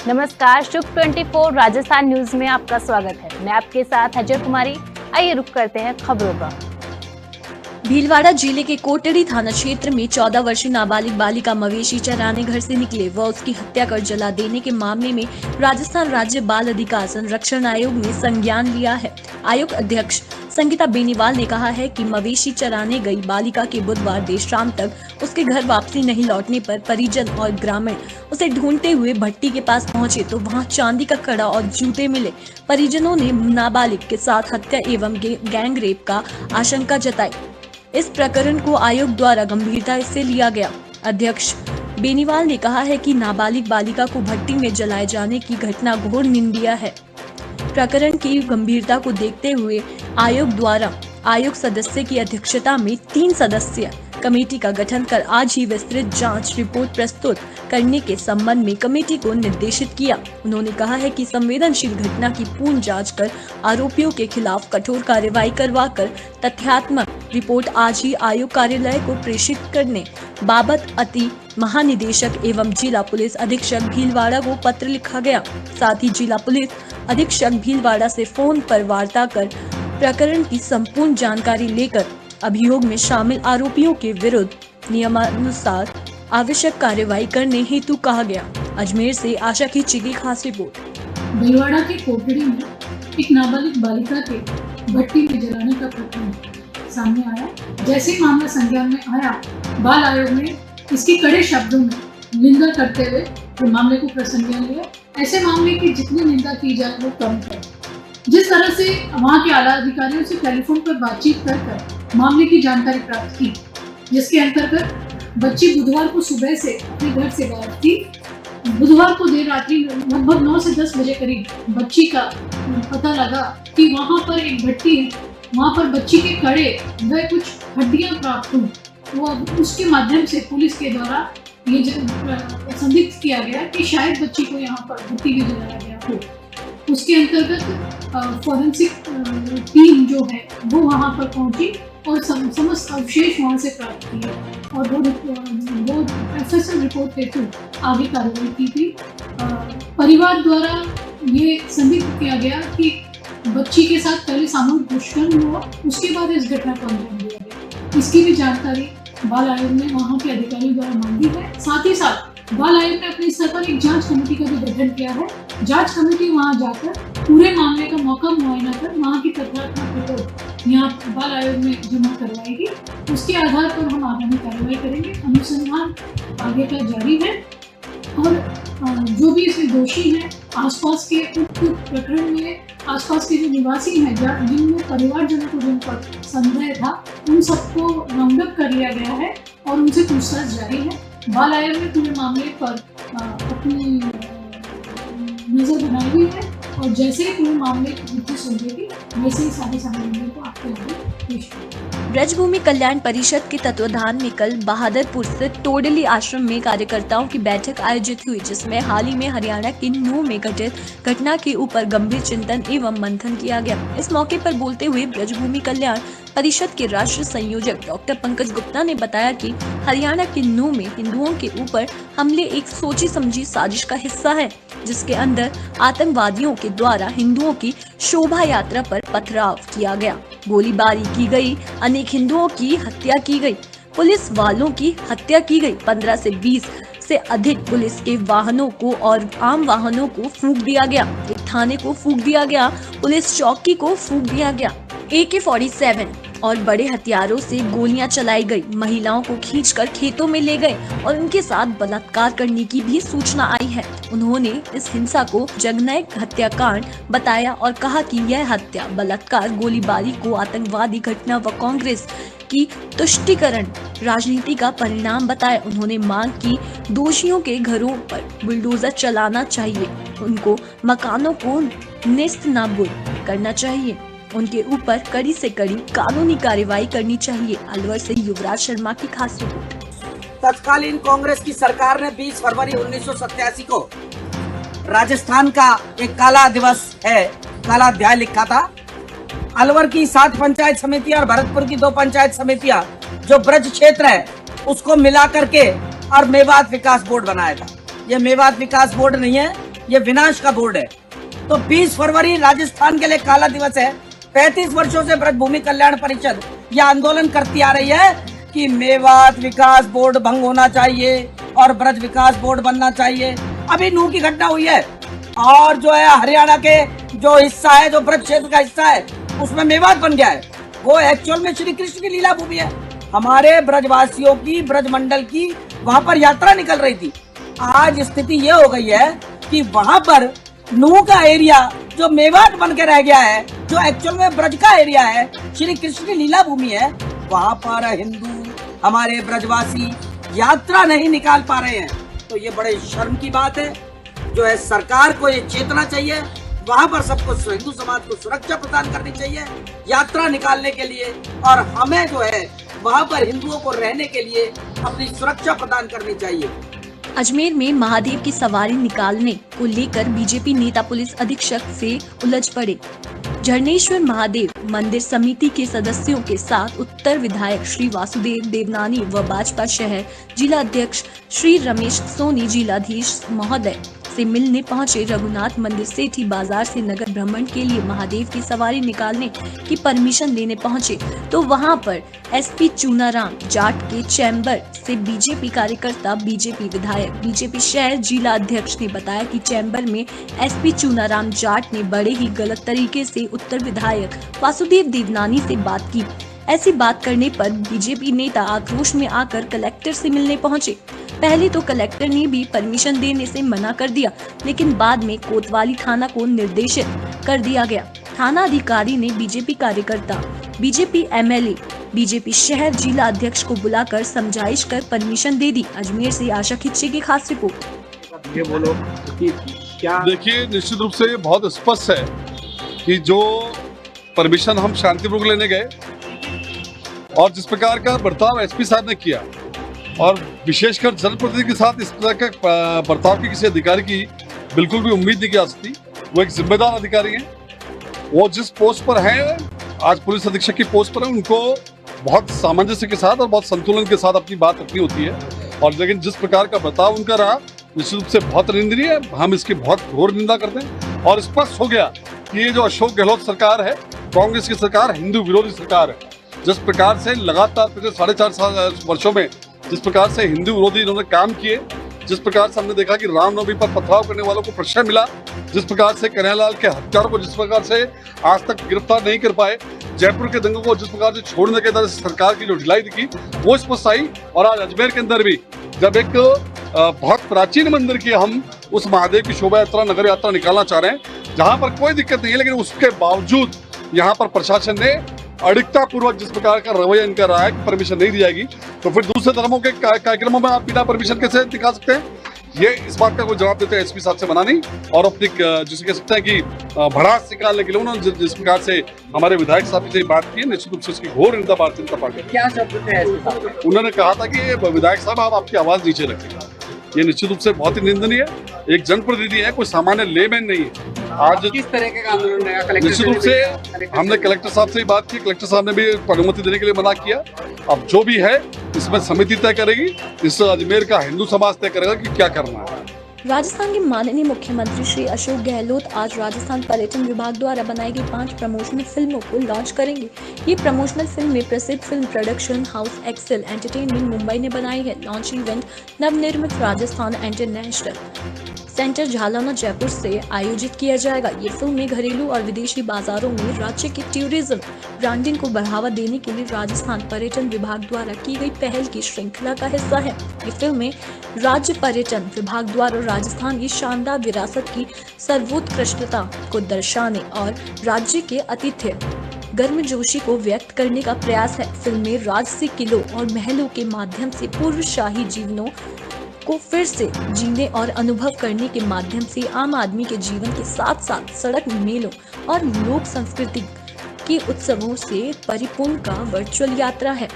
नमस्कार, शुभ 24 राजस्थान न्यूज में आपका स्वागत है। मैं आपके साथ अजय कुमारी। आइए रुक करते हैं खबरों का। भीलवाड़ा जिले के कोटड़ी थाना क्षेत्र में 14 वर्षीय नाबालिग बालिका मवेशी चराने घर से निकले व उसकी हत्या कर जला देने के मामले में राजस्थान राज्य बाल अधिकार संरक्षण आयोग ने संज्ञान लिया है। आयोग अध्यक्ष संगीता बेनीवाल ने कहा है कि मवेशी चराने गई बालिका के बुधवार देर शाम तक उसके घर वापसी नहीं लौटने पर परिजन और ग्रामीण उसे ढूंढते हुए भट्टी के पास पहुंचे तो वहां चांदी का कड़ा और जूते मिले। परिजनों ने नाबालिग के साथ हत्या एवं गैंग रेप का आशंका जताई। इस प्रकरण को आयोग द्वारा गंभीरता से लिया गया। अध्यक्ष बेनीवाल ने कहा है कि नाबालिग बालिका को भट्टी में जलाए जाने की घटना घोर निंदनीय है। प्रकरण की गंभीरता को देखते हुए आयोग द्वारा आयोग सदस्य की अध्यक्षता में 3 सदस्यीय कमेटी का गठन कर आज ही विस्तृत जांच रिपोर्ट प्रस्तुत करने के संबंध में कमेटी को निर्देशित किया। उन्होंने कहा है कि संवेदनशील घटना की पूर्ण जांच कर आरोपियों के खिलाफ कठोर कार्रवाई करवाकर तथ्यात्मक रिपोर्ट आज ही आयोग कार्यालय को प्रेषित करने बाबत अति महानिदेशक एवं जिला पुलिस अधीक्षक भीलवाड़ा को पत्र लिखा गया। साथ ही जिला पुलिस अधीक्षक भीलवाड़ा से फोन पर वार्ता कर प्रकरण की संपूर्ण जानकारी लेकर अभियोग में शामिल आरोपियों के विरुद्ध नियमानुसार आवश्यक कार्रवाई करने हेतु कहा गया। अजमेर से आशा खींची की खास रिपोर्ट। भीलवाड़ा के कोटड़ी में एक नाबालिग बालिका के भट्टी में जलाने का प्रकरण सामने आया। जैसे ही मामला संज्ञान में आया, बाल आयोग ने इसकी कड़े शब्दों में निंदा करते हुए तो मामले को प्रसंज्ञान लिया। ऐसे मामले की जितनी निंदा की जाए वो कम है। जिस तरह से वहाँ के आला अधिकारियों से टेलीफोन पर बातचीत कर मामले की जानकारी प्राप्त की, जिसके अंतर्गत बच्ची बुधवार को सुबह से अपने घर से गायब थी। बुधवार को देर रात्रि लगभग 9 से 10 बजे करीब बच्ची का पता लगा कि वहाँ पर एक भट्टी है। वहाँ पर बच्ची के कड़े व कुछ हड्डियाँ प्राप्त हुई। वो उसके माध्यम से पुलिस के द्वारा ये संदिग्ध किया गया कि शायद बच्ची को यहाँ पर भट्टी में जलाया गया हो। उसके अंतर्गत फॉरेंसिक टीम जो है वो वहाँ पर पहुंची और समस्त अवशेष वहाँ से प्राप्त किए और वो एफएसएल रिपोर्ट हेतु आगे कार्रवाई की थी। परिवार द्वारा ये संदिग्ध किया गया कि बच्ची के साथ पहले सामूहिक दुष्कर्म हुआ, उसके बाद इस घटना को अंजाम दिया गया। इसकी भी जानकारी बाल आयोग ने वहाँ के अधिकारियों द्वारा मांगी है। साथ ही साथ बाल आयोग ने अपने स्तर पर एक जांच कमेटी का भी गठन किया है। जांच कमेटी वहां जाकर पूरे मामले का मौका मुआयना कर वहां की तथ्यात्मक रिपोर्ट यहाँ बाल आयोग में जमा करवाएगी। उसके आधार पर हम आगामी कार्रवाई करेंगे। अनुसंधान आगे का जारी है और जो भी इसमें दोषी हैं, आसपास के प्रकरण में आसपास के जो निवासी हैं जिनमें परिवारजनों को जिन पर संदेह था, उन सबको राउंड अप कर लिया गया है और उनसे पूछताछ जारी है। बाल आयोग ने पूरे मामले पर अपनी नजर बनाई हुई है और जैसे ही पूरे मामले की पुष्टि होगी वैसे ही सारे सामने को आपके आगे पेश करेंगे। ब्रजभूमि कल्याण परिषद के तत्वाधान में कल बहादुरपुर स्थित टोडली आश्रम में कार्यकर्ताओं की बैठक आयोजित हुई, जिसमें हाल ही में हरियाणा के नूह में घटित घटना के ऊपर गंभीर चिंतन एवं मंथन किया गया। इस मौके पर बोलते हुए ब्रजभूमि कल्याण परिषद के राष्ट्रीय संयोजक डॉक्टर पंकज गुप्ता ने बताया कि हरियाणा के नूह में हिंदुओं के ऊपर हमले एक सोची समझी साजिश का हिस्सा है, जिसके अंदर आतंकवादियों के द्वारा हिंदुओं की शोभा यात्रा पर पथराव किया गया, गोलीबारी की गई, अनेक हिंदुओं की हत्या की गई, पुलिस वालों की हत्या की गई, 15 से 20 से अधिक पुलिस के वाहनों को और आम वाहनों को फूंक दिया गया, एक थाने को फूंक दिया गया, पुलिस चौकी को फूंक दिया गया, AK-47 और बड़े हथियारों से गोलियां चलाई गई, महिलाओं को खींचकर खेतों में ले गए और उनके साथ बलात्कार करने की भी सूचना आई है। उन्होंने इस हिंसा को जननायक हत्याकांड बताया और कहा कि यह हत्या, बलात्कार, गोलीबारी को आतंकवादी घटना व कांग्रेस की तुष्टीकरण राजनीति का परिणाम बताया। उन्होंने मांग की दोषियों के घरों पर बुलडोजर चलाना चाहिए, उनको मकानों को नेस्त नाबूद करना चाहिए, उनके ऊपर कड़ी से कड़ी कानूनी कार्रवाई करनी चाहिए। अलवर से युवराज शर्मा की खास रिपोर्ट। तत्कालीन कांग्रेस की सरकार ने 20 फरवरी 1987 को राजस्थान का एक काला दिवस है, काला अध्याय लिखा था। अलवर की 7 पंचायत समितियां और भरतपुर की 2 पंचायत समितियां जो ब्रज क्षेत्र है उसको मिला करके और मेवात विकास बोर्ड बनाया था। ये मेवात विकास बोर्ड नहीं है, ये विनाश का बोर्ड है। तो 20 फरवरी राजस्थान के लिए काला दिवस है। 35 वर्षों से ब्रज भूमि कल्याण परिषद यह आंदोलन करती आ रही है कि मेवात विकास बोर्ड भंग होना चाहिए और ब्रज विकास बोर्ड बनना चाहिए। अभी नूह की घटना हुई है और जो है हरियाणा के जो हिस्सा है, जो ब्रज क्षेत्र का हिस्सा है, उसमें मेवात बन गया है। वो एक्चुअल में श्री कृष्ण की लीला भूमि है। हमारे ब्रजवासियों की, ब्रज मंडल की वहां पर यात्रा निकल रही थी। आज स्थिति ये हो गई है कि वहां पर नूह का एरिया जो मेवात बन के रह गया है, जो एक्चुअल में ब्रज का एरिया है, श्री कृष्ण की लीला भूमि है, वहां पर हिंदू, हमारे ब्रजवासी यात्रा नहीं निकाल पा रहे हैं। तो ये बड़े शर्म की बात है। जो है सरकार को ये चेतना चाहिए, वहां पर सबको, हिंदू समाज को सुरक्षा प्रदान करनी चाहिए यात्रा निकालने के लिए, और हमें जो है वहां पर हिंदुओं को रहने के लिए अपनी सुरक्षा प्रदान करनी चाहिए। अजमेर में महादेव की सवारी निकालने को लेकर बीजेपी नेता पुलिस अधीक्षक से उलझ पड़े। झरनेश्वर महादेव मंदिर समिति के सदस्यों के साथ उत्तर विधायक श्री वासुदेव देवनानी व भाजपा शहर जिला अध्यक्ष श्री रमेश सोनी, जिलाधीश महोदय से मिलने पहुंचे। रघुनाथ मंदिर सेठी बाजार से नगर भ्रमण के लिए महादेव की सवारी निकालने की परमिशन लेने पहुंचे तो वहां पर एसपी चूनाराम जाट के चैम्बर से बीजेपी कार्यकर्ता, बीजेपी विधायक, बीजेपी शहर जिला अध्यक्ष ने बताया कि चैम्बर में एसपी चूनाराम जाट ने बड़े ही गलत तरीके से उत्तर विधायक वासुदेव देवनानी से बात की। ऐसी बात करने पर बीजेपी नेता आक्रोश में आकर कलेक्टर से मिलने पहुंचे। पहले तो कलेक्टर ने भी परमिशन देने से मना कर दिया, लेकिन बाद में कोतवाली थाना को निर्देशित कर दिया गया। थाना अधिकारी ने बीजेपी कार्यकर्ता, बीजेपी एमएलए, बीजेपी शहर जिला अध्यक्ष को बुलाकर समझाइश कर परमिशन दे दी। अजमेर से आशा खिच्ची की खास रिपोर्ट। ये बोलो कि क्या? देखिए, निश्चित रूप से बहुत स्पष्ट है कि जो परमिशन हम शांतिपूर्वक लेने गए और जिस प्रकार का बर्ताव एसपी साहब ने किया, और विशेषकर जनप्रतिनिधि के साथ इस प्रकार का बर्ताव की किसी अधिकारी की बिल्कुल भी उम्मीद नहीं की जा सकती। वो एक जिम्मेदार अधिकारी हैं। वो जिस पोस्ट पर हैं, आज पुलिस अधीक्षक की पोस्ट पर है, उनको बहुत सामंजस्य के साथ और बहुत संतुलन के साथ अपनी बात रखनी होती है। और लेकिन जिस प्रकार का बर्ताव उनका रहा, निश्चित रूप से बहुत निंदनीय है। हम इसकी बहुत घोर निंदा करते हैं। और स्पष्ट हो गया कि ये जो अशोक गहलोत सरकार है, कांग्रेस की सरकार, हिंदू विरोधी सरकार है। जिस प्रकार से लगातार पिछले 4.5 वर्षों में जिस प्रकार से हिंदू विरोधी इन्होंने काम किए, जिस प्रकार से हमने देखा कि रामनवमी पर पथराव करने वालों को प्रश्रय मिला, जिस प्रकार से कन्हैयालाल के हत्यारों को जिस प्रकार से आज तक गिरफ्तार नहीं कर पाए, जयपुर के दंगों को जिस प्रकार से छोड़ने के तरह सरकार की जो ढिलाई दिखी, वो स्पष्ट आई। और आज अजमेर के अंदर भी जब एक बहुत प्राचीन मंदिर की हम उस महादेव की शोभा यात्रा, नगर यात्रा निकालना चाह रहे हैं, जहाँ पर कोई दिक्कत नहीं है, लेकिन उसके बावजूद यहाँ पर प्रशासन ने अडिगता पूर्वक जिस प्रकार का रवैया इनका रहा है कि परमिशन नहीं दी जाएगी, तो फिर दूसरे धर्मों के कार्यक्रमों में आप बिना परमिशन कैसे निकाल सकते हैं? ये इस बात का कोई जवाब देते हैं एसपी साहब से मना नहीं। और अपनी जिसे कह सकते हैं कि भड़ास निकालने के लिए उन्होंने जिस प्रकार से हमारे विधायक साहब से बात की है, निश्चित रूप से उसकी घोर निंदा भारतीय जनता पार्टी। क्या शब्द थे एसपी साहब? उन्होंने कहा था कि विधायक साहब आप आपकी आवाज नीचे रखें। ये निश्चित रूप से बहुत ही निंदनीय है। एक जनप्रतिनिधि है, कोई सामान्य लेमैन नहीं है। आज किस तरह का आंदोलन है? निश्चित रूप से हमने कलेक्टर साहब से बात की, कलेक्टर साहब ने भी अनुमति देने के लिए मना किया। अब जो भी है इसमें समिति तय करेगी, इस अजमेर का हिंदू समाज तय करेगा कि क्या करना है। राजस्थान के माननीय मुख्यमंत्री श्री अशोक गहलोत आज राजस्थान पर्यटन विभाग द्वारा बनाई गई 5 प्रमोशनल फिल्मों को लॉन्च करेंगे। ये प्रमोशनल फिल्में प्रसिद्ध film production house Excel Entertainment Mumbai ने बनाई है। लॉन्च इवेंट नवनिर्मित राजस्थान इंटरनेशनल सेंटर झालाना जयपुर से आयोजित किया जाएगा। ये फिल्में घरेलू और विदेशी बाजारों में राज्य के टूरिज्म ब्रांडिंग को बढ़ावा देने के लिए राजस्थान पर्यटन विभाग द्वारा की गई पहल की श्रृंखला का हिस्सा है। ये फिल्में राज्य पर्यटन विभाग द्वारा राजस्थान की शानदार विरासत की सर्वोत्कृष्टता को दर्शाने और राज्य के आतिथ्य गर्मजोशी को व्यक्त करने का प्रयास है। फिल्में राजसी किलों और महलों के माध्यम से पूर्व शाही जीवनों को फिर से जीने और अनुभव करने के माध्यम से आम आदमी के जीवन के साथ साथ सड़क मेलों और लोक संस्कृति के उत्सवों से परिपूर्ण का वर्चुअल यात्रा है।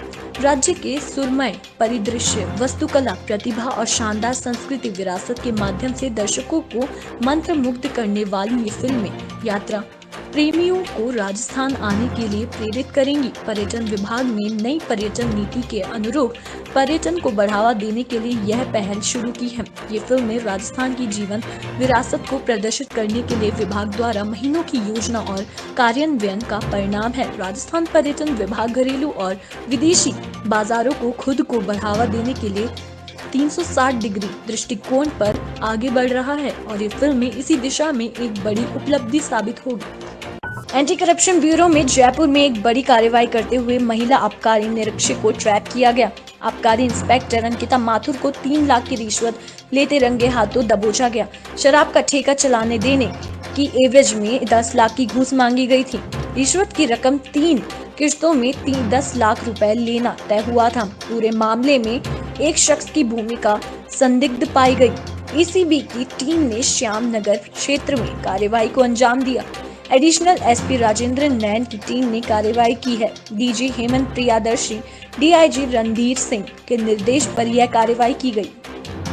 राज्य के सुरमय परिदृश्य, वास्तुकला, प्रतिभा और शानदार सांस्कृतिक विरासत के माध्यम से दर्शकों को मंत्रमुग्ध करने वाली ये फिल्में यात्रा प्रेमियों को राजस्थान आने के लिए प्रेरित करेंगी। पर्यटन विभाग ने नई पर्यटन नीति के अनुरूप पर्यटन को बढ़ावा देने के लिए यह पहल शुरू की है। ये फिल्में राजस्थान की जीवन विरासत को प्रदर्शित करने के लिए विभाग द्वारा महीनों की योजना और कार्यान्वयन का परिणाम है। राजस्थान पर्यटन विभाग घरेलू और विदेशी बाजारों को खुद को बढ़ावा देने के लिए 360 डिग्री दृष्टिकोण पर आगे बढ़ रहा है और ये फिल्में इसी दिशा में एक बड़ी उपलब्धि साबित होगी। एंटी करप्शन ब्यूरो में जयपुर में एक बड़ी कार्रवाई करते हुए महिला आबकारी निरीक्षक को ट्रैप किया गया। आबकारी इंस्पेक्टर अंकिता माथुर को 3 लाख की रिश्वत लेते रंगे हाथों दबोचा गया। शराब का ठेका चलाने देने की एवज में 10 लाख की घूस मांगी गई थी। रिश्वत की रकम 3 किश्तों में 10 लाख रुपए लेना तय हुआ था। पूरे मामले में एक शख्स की भूमिका संदिग्ध पाई गई। ईसीबी की टीम ने श्याम नगर क्षेत्र में कार्रवाई को अंजाम दिया। एडिशनल एसपी राजेंद्र नैन की टीम ने कार्रवाई की है। डीजी हेमंत प्रियादर्शी, डीआईजी रणधीर सिंह के निर्देश पर यह कार्रवाई की गई।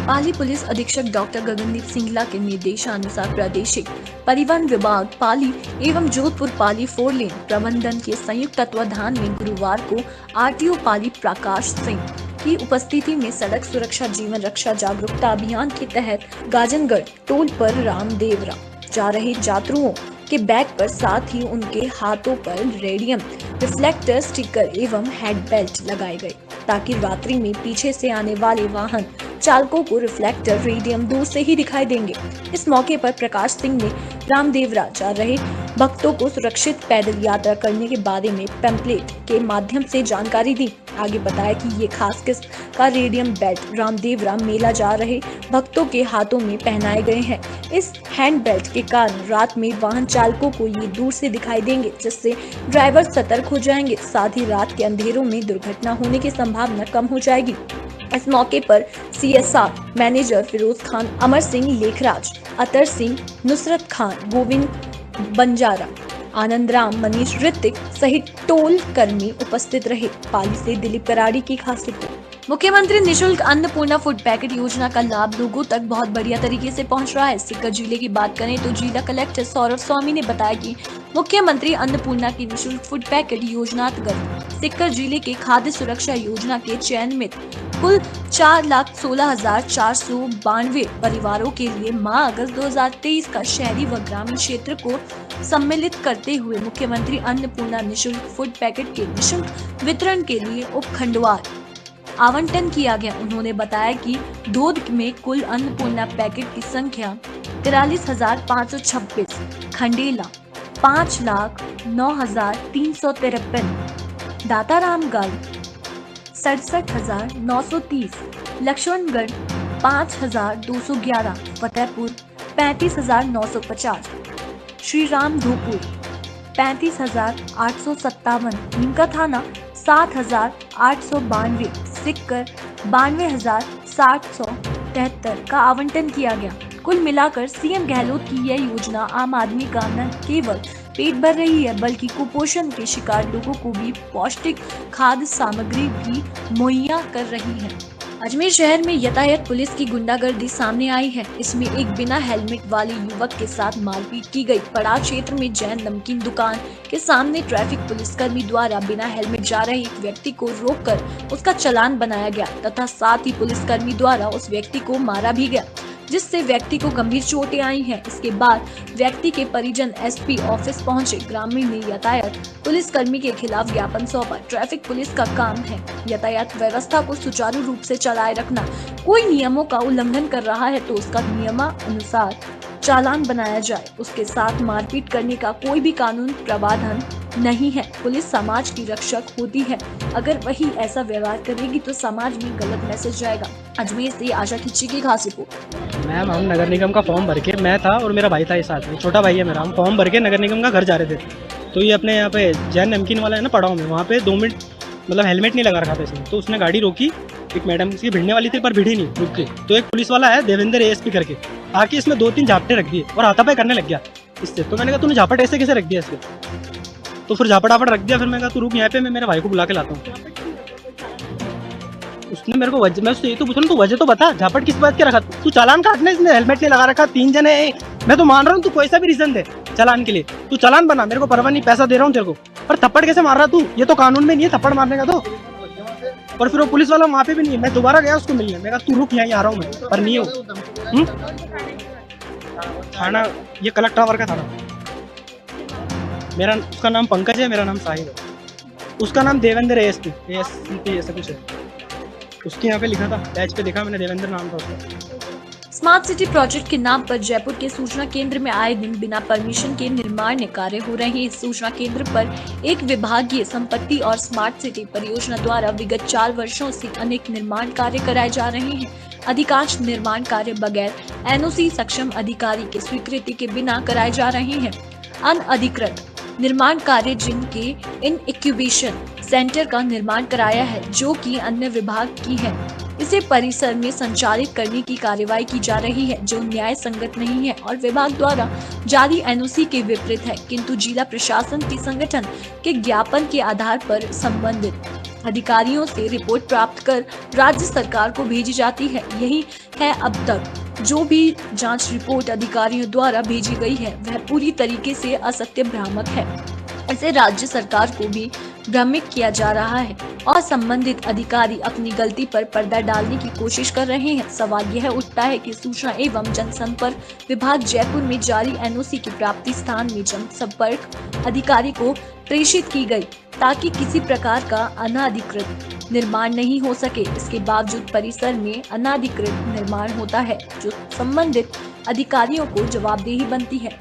पाली पुलिस अधीक्षक डॉक्टर गगनदीप सिंगला के निर्देशानुसार प्रादेशिक परिवहन विभाग पाली एवं जोधपुर पाली 4 लेन प्रबंधन के संयुक्त तत्वाधान में गुरुवार को आरटीओ पाली प्रकाश सिंह की उपस्थिति में सड़क सुरक्षा जीवन रक्षा जागरूकता अभियान के तहत गाजनगढ़ टोल पर रामदेवरा जा रहे यात्रियों के बैग पर साथ ही उनके हाथों पर रेडियम रिफ्लेक्टर स्टिकर एवं हेड बेल्ट लगाए गए ताकि रात्रि में पीछे से आने वाले वाहन चालकों को रिफ्लेक्टर रेडियम दूर से ही दिखाई देंगे। इस मौके पर प्रकाश सिंह ने रामदेवरा जा रहे भक्तों को सुरक्षित पैदल यात्रा करने के बारे में पैम्पलेट के माध्यम से जानकारी दी। आगे बताया कि ये खास किस्म का रेडियम बेल्ट रामदेवरा मेला जा रहे भक्तों के हाथों में पहनाए गए हैं। इस हैंड बेल्ट के कारण रात में वाहन चालकों को ये दूर से दिखाई देंगे, जिससे ड्राइवर सतर्क हो जाएंगे। साथ ही रात के अंधेरों में दुर्घटना होने की संभावना कम हो जाएगी। इस मौके पर सीएसआर मैनेजर फिरोज खान, अमर सिंह लेखराज, अतर सिंह, नुसरत खान, गोविंद बंजारा, आनंद राम, मनीष ऋतिक सहित टोल कर्मी उपस्थित रहे। पाली से दिलीप कराड़ी की खास रिपोर्ट। मुख्यमंत्री निशुल्क अन्नपूर्णा फूड पैकेट योजना का लाभ लोगों तक बहुत बढ़िया तरीके से पहुंच रहा है। सीकर जिले की बात करें तो जिला कलेक्टर सौरभ स्वामी ने बताया कि मुख्यमंत्री अन्नपूर्णा की निशुल्क फूड पैकेट योजना अंतर्गत सीकर जिले के खाद्य सुरक्षा योजना के चयनित कुल 4,16,492 परिवारों के लिए माह अगस्त 2023 का शहरी व ग्रामीण क्षेत्र को सम्मिलित करते हुए मुख्यमंत्री अन्नपूर्णा निशुल्क फूड पैकेट के निशुल्क वितरण के लिए उपखंडवार आवंटन किया गया। उन्होंने बताया कि धोद में कुल अन्नपूर्णा पैकेट की संख्या 43,526, खंडेला 5,09,353, दातारामगढ़ 67,930, लक्ष्मणगढ़ 5,211, फतेहपुर 35,950, श्री राम धोपुर 35,857, नीमका थाना 7,892, सिक्कर 92,773 का आवंटन किया गया। कुल मिलाकर सीएम गहलोत की यह योजना आम आदमी का न केवल पेट भर रही है बल्कि कुपोषण के शिकार लोगों को भी पौष्टिक खाद्य सामग्री भी मुहैया कर रही है। अजमेर शहर में यातायात पुलिस की गुंडागर्दी सामने आई है। इसमें एक बिना हेलमेट वाले युवक के साथ मारपीट की गई। पड़ाव क्षेत्र में जैन नमकीन दुकान के सामने ट्रैफिक पुलिसकर्मी द्वारा बिना हेलमेट जा रहे एक व्यक्ति को रोककर उसका चालान बनाया गया तथा साथ ही पुलिसकर्मी द्वारा उस व्यक्ति को मारा भी गया, जिससे व्यक्ति को गंभीर चोटें आई हैं। इसके बाद व्यक्ति के परिजन एसपी ऑफिस पहुंचे। ग्रामीण ने यातायात पुलिसकर्मी के खिलाफ ज्ञापन सौंपा। ट्रैफिक पुलिस का काम है यातायात व्यवस्था को सुचारू रूप से चलाए रखना। कोई नियमों का उल्लंघन कर रहा है तो उसका नियमानुसार चालान बनाया जाए। उसके साथ मारपीट करने का कोई भी कानून प्रावधान नहीं है। पुलिस समाज की रक्षक होती है, अगर वही ऐसा व्यवहार करेगी तो समाज में गलत मैसेज जाएगा। अजमेर से आशा खिच्ची की खास रिपोर्ट। मैम, हम नगर निगम का फॉर्म भर के, मैं था और मेरा भाई था, ये साथ में छोटा भाई है मेरा, हम फॉर्म भर के नगर निगम का घर जा रहे थे। तो ये अपने यहाँ पे जैन नमकीन वाला है ना पड़ाव में, वहाँ पे 2 मिनट मतलब हेलमेट नहीं लगा रखा था इसने। तो उसने गाड़ी रोकी, एक मैडम की भिड़ने वाली थी पर भिड़ी नहीं, रुक के। तो एक पुलिस वाला है देवेंद्र एएसपी करके, आके इसमें 2-3 झापटे रख दिए और हाथापाई करने लग गया इससे। तो मैंने कहा तूने झापट ऐसे कैसे रख दिया इसके? तो फिर झापट रख दिया। फिर मैं कहा तू रुक यहाँ पे, मैं मेरे भाई को बुला के लाता हूँ। उसने मेरे को वजह, मैं उससे ये तो पूछा ना, तू वजह तो बता, झापट किस बात के रखा? तू चालान काटने, इसने हेलमेट नहीं लगा रखा, 3 जने हैं, मैं तो मान रहा हूँ तू कोई सा भी रीजन दे, चालान के लिए। तू चालान बना, मेरे को परवाह नहीं, पैसा दे रहा हूँ तेरे को, पर थप्पड़ कैसे मार रहा तू? ये तो कानून में नहीं है थप्पड़ मारने का तो। और फिर वो पुलिस वाला वहाँ पे भी नहीं है। मैं दोबारा गया उसको मिलने, मैं कहा तू रुक, यहाँ आ रहा हूँ मैं, पर नहीं हो। थाना ये कलेक्टर टावर का थाना। मेरा उसका नाम पंकज है, मेरा नाम साहिल है। उसका नाम देवेंद्र ASP ऐसा कुछ है। उसके यहाँ पे लिखा था, बैच पे देखा मैंने, देवेंद्र नाम था उसका। स्मार्ट सिटी प्रोजेक्ट के नाम पर जयपुर के सूचना केंद्र में आए दिन बिना परमिशन के निर्माण कार्य हो रहे हैं। इस सूचना केंद्र पर एक विभागीय संपत्ति और स्मार्ट सिटी परियोजना द्वारा विगत 4 वर्षों से अनेक निर्माण कार्य कराए जा रहे हैं। अधिकांश निर्माण कार्य बगैर NOC सक्षम अधिकारी के स्वीकृति के बिना कराए जा रहे हैं। अनअधिकृत निर्माण कार्य जिनके इन इंक्यूबेशन सेंटर का निर्माण कराया है, जो कि अन्य विभाग की है, इसे परिसर में संचालित करने की कार्यवाही की जा रही है, जो न्याय संगत नहीं है और विभाग द्वारा जारी NOC के विपरीत है। किंतु जिला प्रशासन के संगठन के ज्ञापन के आधार पर संबंधित अधिकारियों से रिपोर्ट प्राप्त कर राज्य सरकार को भेजी जाती है। यही है अब तक जो भी जांच रिपोर्ट अधिकारियों द्वारा भेजी गई है वह पूरी तरीके से असत्य भ्रामक है। इसे राज्य सरकार को भी भ्रमित किया जा रहा है और संबंधित अधिकारी अपनी गलती पर पर्दा डालने की कोशिश कर रहे हैं। सवाल यह उठता है कि सूचना एवं जनसंपर्क विभाग जयपुर में जारी NOC की प्राप्ति स्थान में जनसंपर्क अधिकारी को प्रेषित की गई ताकि किसी प्रकार का अनाधिकृत निर्माण नहीं हो सके। इसके बावजूद परिसर में अनाधिकृत निर्माण होता है, जो संबंधित अधिकारियों को जवाबदेही बनती है।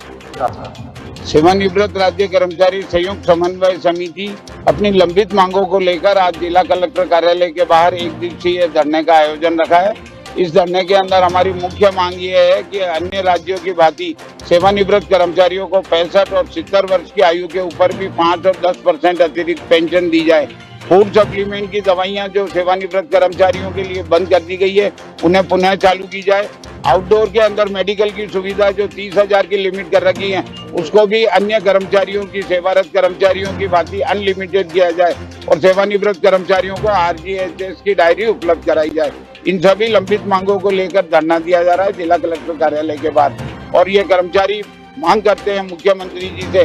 सेवानिवृत्त राज्य कर्मचारी संयुक्त समन्वय समिति अपनी लंबित मांगों को लेकर आज जिला कलेक्टर कार्यालय के बाहर 1 दिवसीय धरने का आयोजन रखा है। इस धरने के अंदर हमारी मुख्य मांग ये है कि अन्य राज्यों की भांति सेवानिवृत्त कर्मचारियों को 65 और 70 वर्ष की आयु के ऊपर भी 5 और 10% अतिरिक्त पेंशन दी जाए। फूड सप्लीमेंट की दवाइयां जो सेवानिवृत्त कर्मचारियों के लिए बंद कर दी गई है, उन्हें पुनः चालू की जाए। आउटडोर के अंदर मेडिकल की सुविधा जो 30,000 की लिमिट कर रखी है, उसको भी अन्य कर्मचारियों की, सेवारत कर्मचारियों की भांति अनलिमिटेड किया जाए और सेवानिवृत्त कर्मचारियों को RGHS की डायरी उपलब्ध कराई जाए। इन सभी लंबित मांगों को लेकर धरना दिया जा रहा है जिला कलेक्टर कार्यालय के बाहर और ये कर्मचारी मांग करते हैं मुख्यमंत्री जी से,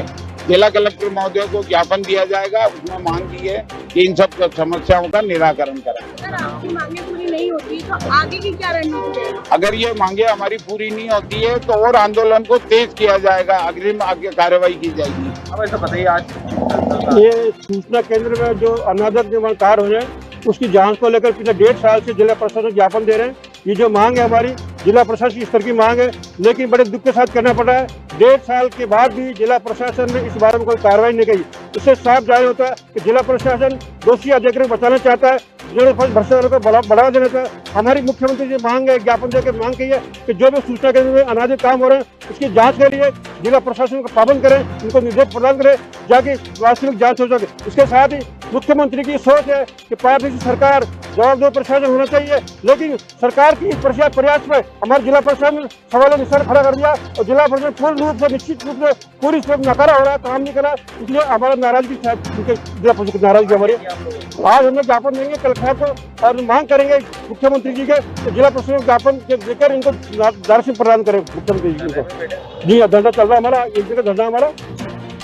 जिला कलेक्टर महोदय को ज्ञापन दिया जाएगा। उसमें मांग की है कि इन सब समस्याओं का निराकरण करें। अगर आपकी मांगे पूरी नहीं होती तो आगे की क्या रणनीति है? अगर ये मांगे हमारी पूरी नहीं होती है तो और आंदोलन को तेज किया जाएगा, अग्रिम आगे कार्रवाई की जाएगी। अब ऐसा बताइए, आज ये सूचना केंद्र में जो अनादर निर्माण कार्य हो रहे हैं उसकी जांच को लेकर पिछले 1.5 साल से जिला प्रशासन ज्ञापन दे रहे हैं। ये जो मांग है हमारी जिला प्रशासन की स्तर की मांग है, लेकिन बड़े दुख के साथ करना पड़ रहा है। 1.5 साल के बाद भी जिला प्रशासन ने इस बारे में कोई कार्रवाई नहीं की। इससे साफ जाहिर होता है कि जिला प्रशासन दोषी अधिकारियों को बचाना चाहता है, भ्रष्टाचार को बढ़ावा देना चाहता है। हमारी मुख्यमंत्री से मांग है, ज्ञापन देकर मांग की है कि जो भी सूचना केंद्र में अनाधिकृत काम हो रहे हैं उसकी जांच के लिए जिला प्रशासन को पाबंद करें, उनको निर्देश प्रदान करें जाके वास्तविक जांच हो सके। इसके साथ ही मुख्यमंत्री की सोच है कि पारदर्शी सरकार, जवाबदेह प्रशासन होना चाहिए, लेकिन सरकार की प्रयास में हमारे जिला प्रशासन सवाल निशान खड़ा कर दिया और जिला प्रशासन पूर्ण रूप से, निश्चित रूप से पूरी नकारा हो रहा है, काम नहीं कर रहा। इसलिए हमारा नाराजगी जिला प्रशासन की नाराजगी हमारी। आज हमें ज्ञापन देंगे कलेक्टर को और मांग करेंगे मुख्यमंत्री जी के जिला प्रशासन ज्ञापन देकर इनको राशि प्रदान करें मुख्यमंत्री जी को। जी धरना चल रहा है हमारा, एक जगह धरना हमारा।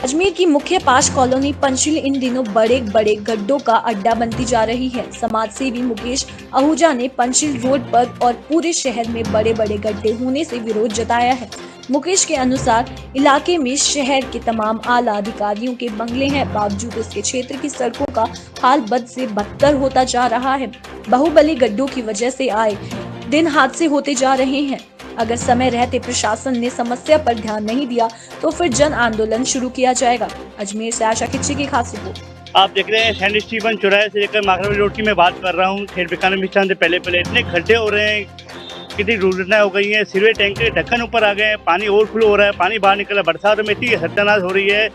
अजमेर की मुख्य पाश कॉलोनी पंचशील इन दिनों बड़े बड़े गड्ढों का अड्डा बनती जा रही है। समाज सेवी मुकेश आहूजा ने पंचशील रोड पर और पूरे शहर में बड़े बड़े गड्ढे होने से विरोध जताया है। मुकेश के अनुसार इलाके में शहर के तमाम आला अधिकारियों के बंगले हैं, बावजूद इसके क्षेत्र की सड़कों का हाल बद से बदतर होता जा रहा है। बाहुबली गड्ढों की वजह से आए दिन हादसे होते जा रहे हैं। अगर समय रहते प्रशासन ने समस्या पर ध्यान नहीं दिया तो फिर जन आंदोलन शुरू किया जाएगा। अजमेर से आशा खिच्ची की खास रिपोर्ट। आप देख रहे हैं सेंट स्टीफन चौराहे से लेकर माखरावली रोड की मैं बात कर रहा हूँ। खेर बिकाने मिष्ठान से पहले इतने खड्डे हो रहे हैं, कितनी दुर्घटनाएं हो गई हैं। सीवरेज टैंक के ढक्कन ऊपर आ गए हैं, पानी ओवरफ्लो हो रहा है, पानी बाहर निकला। बरसात में इतनी सत्यानाश हो रही है।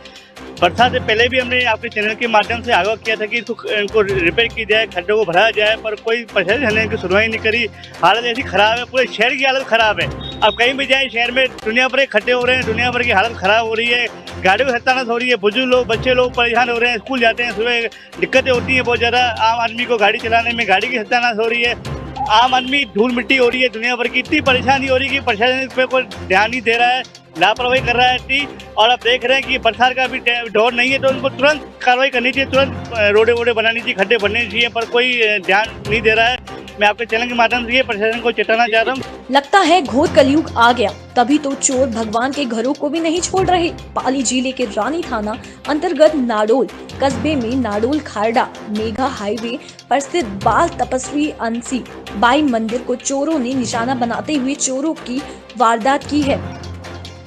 बरसात से पहले भी हमने आपके चैनल के माध्यम से आगाह किया था कि इनको रिपेयर की जाए, खड्डों को भराया जाए, पर कोई प्रशासन ने इनकी सुनवाई नहीं करी। हालत ऐसी खराब है, पूरे शहर की हालत खराब है। अब कहीं भी जाए शहर में दुनिया भर के खड्डे हो रहे हैं, दुनिया भर की हालत खराब हो रही है, गाड़ियों की सत्यानाश हो रही है, बुजुर्ग लोग, बच्चे लोग परेशान हो रहे हैं, स्कूल जाते हैं सुबह दिक्कतें होती हैं बहुत ज़्यादा। आम आदमी को गाड़ी चलाने में गाड़ी की सत्यानाश हो रही है, आम आदमी धूल मिट्टी हो रही है, दुनिया भर की इतनी परेशानी हो रही है कि प्रशासन इस पर कोई ध्यान नहीं दे रहा है। लापरवाही कर रहा है थी। और अब देख रहे हैं कि बरसात का भी दौर नहीं है, तो उनको तुरंत कार्रवाई करनी चाहिए, तुरंत रोडे वोडे बनानी चाहिए, खड्डे बनने चाहिए, पर कोई ध्यान नहीं दे रहा है। मैं आपके चैनल के माध्यम से ये प्रशासन को चेताना चाह रहा हूँ। लगता है घोर कलयुग आ गया, तभी तो चोर भगवान के घरों को भी नहीं छोड़ रहे। पाली जिले के रानी थाना अंतर्गत नाडोल कस्बे में नाडोल खारडा मेघा हाईवे पर स्थित बाल तपस्वी अंसी बाई मंदिर को चोरों ने निशाना बनाते हुए चोरों की वारदात की है,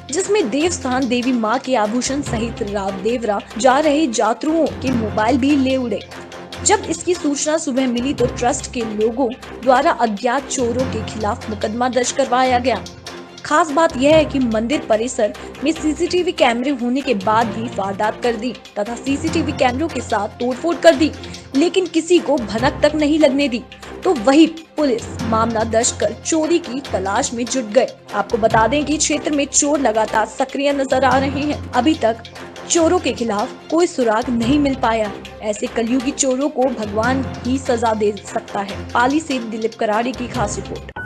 जिसमें देवस्थान देवी मां के आभूषण सहित राव देवरा जा रहे यात्रियों के मोबाइल भी ले उड़े। जब इसकी सूचना सुबह मिली तो ट्रस्ट के लोगों द्वारा अज्ञात चोरों के खिलाफ मुकदमा दर्ज करवाया गया। खास बात यह है कि मंदिर परिसर में सीसीटीवी कैमरे होने के बाद भी वारदात कर दी तथा सीसीटीवी कैमरों के साथ तोड़फोड़ कर दी, लेकिन किसी को भनक तक नहीं लगने दी। तो वही पुलिस मामला दर्ज कर चोरी की तलाश में जुट गए। आपको बता दें कि क्षेत्र में चोर लगातार सक्रिय नजर आ रहे हैं। अभी तक चोरों के खिलाफ कोई सुराग नहीं मिल पाया। ऐसे कलयुगी चोरों को भगवान ही सजा दे सकता है। पाली से दिलीप कराड़ी की खास रिपोर्ट।